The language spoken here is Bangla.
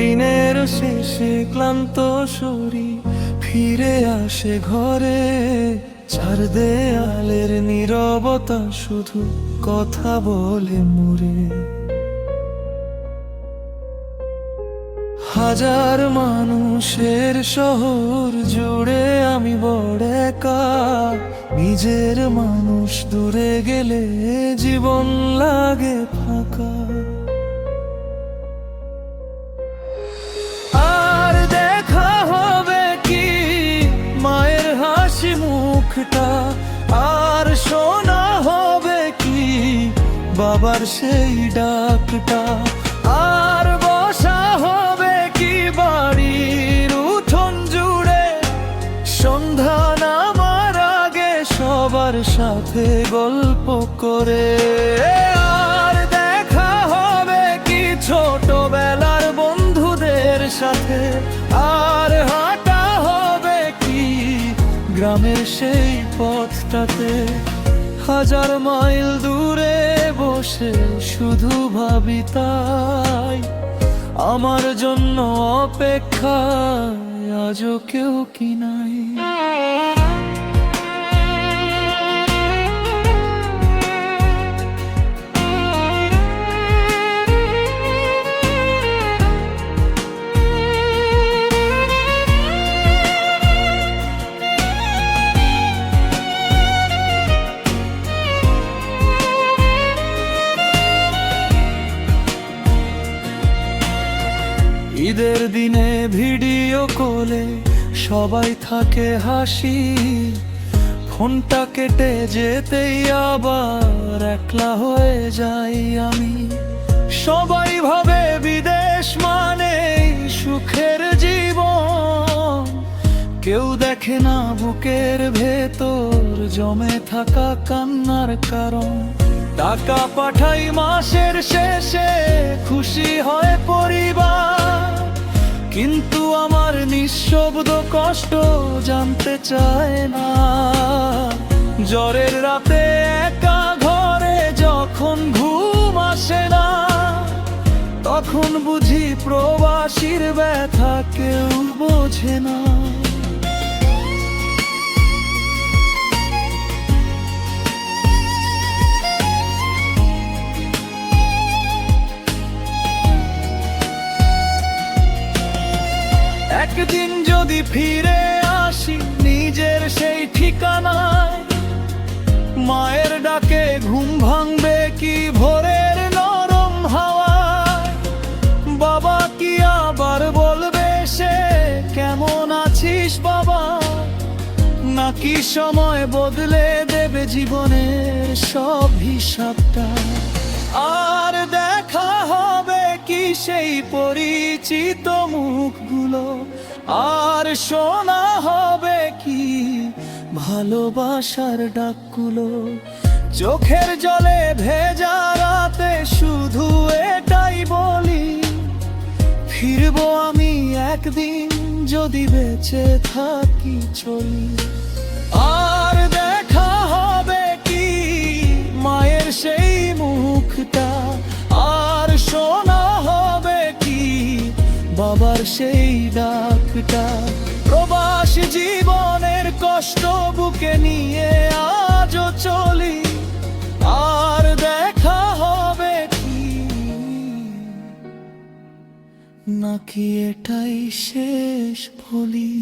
দিনের শেষে ক্লান্ত শরীর ফিরে আসে ঘরে, চার দেয়ালের নীরবতা শুধু কথা বলে মুরে। হাজার মানুষের শহর জুড়ে আমি বড় একা, নিজের মানুষ দূরে গেলে জীবন লাগে ফাঁকা। আর দেখা হবে কি মায়ের হাসি মুখটা, আর শোনা হবে কি বাবার সেই ডাকটা, আর বসা হবে কি বাড়ির উঠোন জুড়ে সন্ধ্যা নামার আগে সবার সাথে গল্প করে। আর দেখা হবে কি ছোটবেলার বন্ধুদের সাথে, আর হাঁটা হবে কি গ্রামের সেই পথটাতে। হাজার মাইল দূরে বসে শুধু ভাবি তাই, আমার জন্য অপেক্ষায় আজও কেউ কি নাই। ঈদের দিনে ভিডিও কলে সবাই থাকে হাসি, ফোনটা কেটে যেতেই আবার একলা হয়ে যাই আমি। সবাই ভাবে বিদেশ মানে সুখের জীবন, কেউ দেখে না বুকের ভেতর জমে থাকা কান্নার কারণ। টাকা পাঠাই মাসের শেষে খুশি হয় পরিবার, কিন্তু আমার নিঃশব্দ কষ্ট জানতে চায় না। জ্বরের রাতে একা ঘরে যখন ঘুম আসে না, তখন বুঝি প্রবাসীর ব্যথা কেউ বোঝে না। একদিন যদি ফিরে আসি নিজের সেই ঠিকানায়, মায়ের ডাকে ঘুম ভাঙবে কি ভোরের নরম হাওয়ায়। বাবা কি আবার বলবে সে কেমন আছিস বাবা, নাকি সময় বদলে দেবে জীবনের সব হিসাবটা। আর দেখা হবে কি সেই পরিচিত মুখগুলো, আর শোনা হবে কি ভালোবাসার ডাকগুলো। চোখের জলে ভেজা রাতে শুধু এটাই বলি, ফিরবো আমি একদিন যদি বেঁচে থাকি চলি। আর দেখা হবে কি মায়ের সেই মুখটা, আর শোনা হবে কি বাবার সেই ডাকটা। প্রবাস জীবনের কষ্ট বুকে নিয়ে আজও চলি, আর দেখা হবে কি নাকি এটাই শেষ বলি।